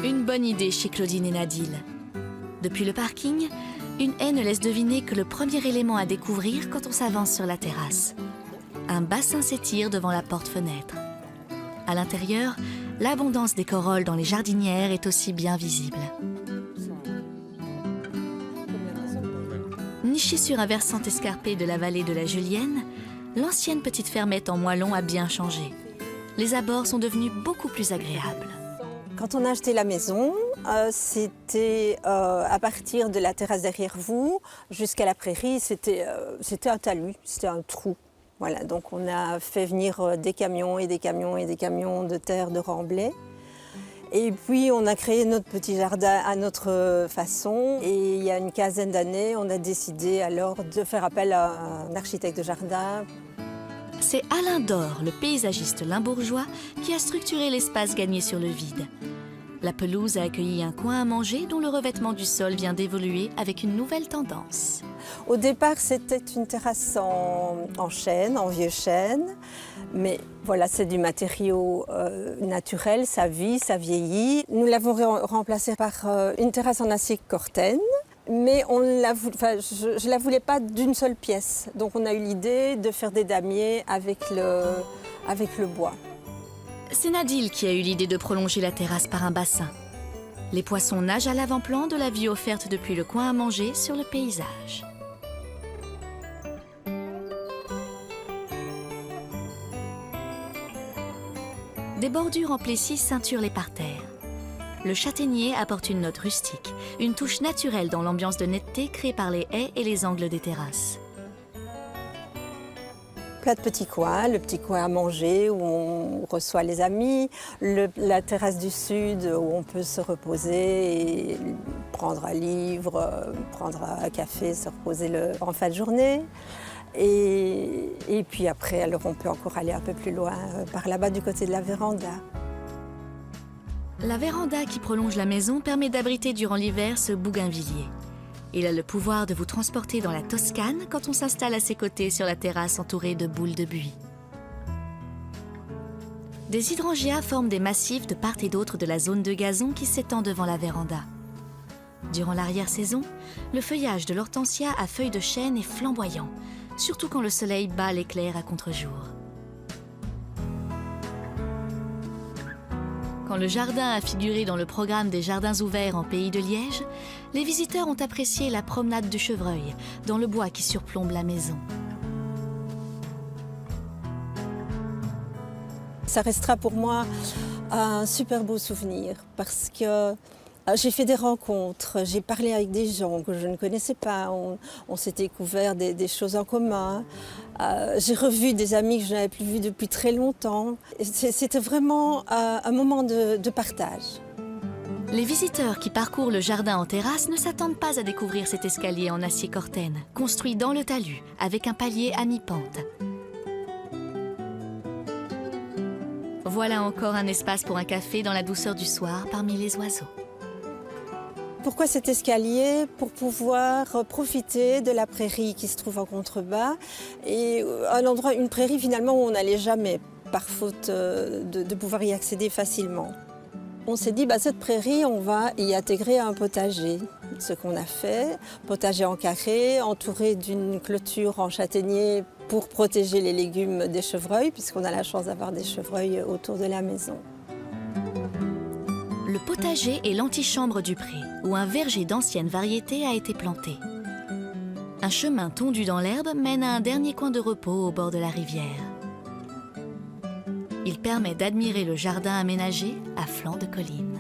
Une bonne idée chez Claudine et Nadil. Depuis le parking, une haie ne laisse deviner que le premier élément à découvrir quand on s'avance sur la terrasse. Un bassin s'étire devant la porte-fenêtre. À l'intérieur, l'abondance des corolles dans les jardinières est aussi bien visible. Nichée sur un versant escarpé de la vallée de la Julienne, l'ancienne petite fermette en moellon a bien changé. Les abords sont devenus beaucoup plus agréables. Quand on a acheté la maison, c'était à partir de la terrasse derrière vous jusqu'à la prairie, c'était un talus, c'était un trou. Voilà, donc on a fait venir des camions et des camions et des camions de terre de remblai. Et puis on a créé notre petit jardin à notre façon. Et il y a une quinzaine d'années, on a décidé alors de faire appel à un architecte de jardin. C'est Alain Dore, le paysagiste limbourgeois, qui a structuré l'espace gagné sur le vide. La pelouse a accueilli un coin à manger dont le revêtement du sol vient d'évoluer avec une nouvelle tendance. Au départ, c'était une terrasse en chêne, en vieux chêne. Mais voilà, c'est du matériau naturel, ça vit, ça vieillit. Nous l'avons remplacé par une terrasse en acier corten. Mais je ne la voulais pas d'une seule pièce. Donc on a eu l'idée de faire des damiers avec le bois. C'est Nadil qui a eu l'idée de prolonger la terrasse par un bassin. Les poissons nagent à l'avant-plan de la vue offerte depuis le coin à manger sur le paysage. Des bordures en plessis ceinturent les parterres. Le châtaignier apporte une note rustique, une touche naturelle dans l'ambiance de netteté créée par les haies et les angles des terrasses. Plein de petits coins, le petit coin à manger où on reçoit les amis, la terrasse du sud où on peut se reposer et prendre un livre, prendre un café, se reposer en fin de journée. Et puis après, alors on peut encore aller un peu plus loin, par là-bas du côté de la véranda. La véranda qui prolonge la maison permet d'abriter durant l'hiver ce bougainvillier. Il a le pouvoir de vous transporter dans la Toscane quand on s'installe à ses côtés sur la terrasse entourée de boules de buis. Des hydrangeas forment des massifs de part et d'autre de la zone de gazon qui s'étend devant la véranda. Durant l'arrière-saison, le feuillage de l'hortensia à feuilles de chêne est flamboyant, surtout quand le soleil bat l'éclair à contre-jour. Quand le jardin a figuré dans le programme des jardins ouverts en Pays de Liège, les visiteurs ont apprécié la promenade du chevreuil dans le bois qui surplombe la maison. Ça restera pour moi un super beau souvenir parce que j'ai fait des rencontres, j'ai parlé avec des gens que je ne connaissais pas, on s'est découvert des choses en commun. J'ai revu des amis que je n'avais plus vus depuis très longtemps. C'était vraiment un moment de partage. Les visiteurs qui parcourent le jardin en terrasse ne s'attendent pas à découvrir cet escalier en acier corten, construit dans le talus, avec un palier à mi-pente. Voilà encore un espace pour un café dans la douceur du soir parmi les oiseaux. Pourquoi cet escalier? Pour pouvoir profiter de la prairie qui se trouve en contrebas et un endroit, une prairie finalement où on n'allait jamais par faute de pouvoir y accéder facilement. On s'est dit, cette prairie, on va y intégrer un potager. Ce qu'on a fait, potager en carré, entouré d'une clôture en châtaignier pour protéger les légumes des chevreuils, puisqu'on a la chance d'avoir des chevreuils autour de la maison. Le potager est l'antichambre du pré, où un verger d'anciennes variétés a été planté. Un chemin tondu dans l'herbe mène à un dernier coin de repos au bord de la rivière. Il permet d'admirer le jardin aménagé à flanc de colline.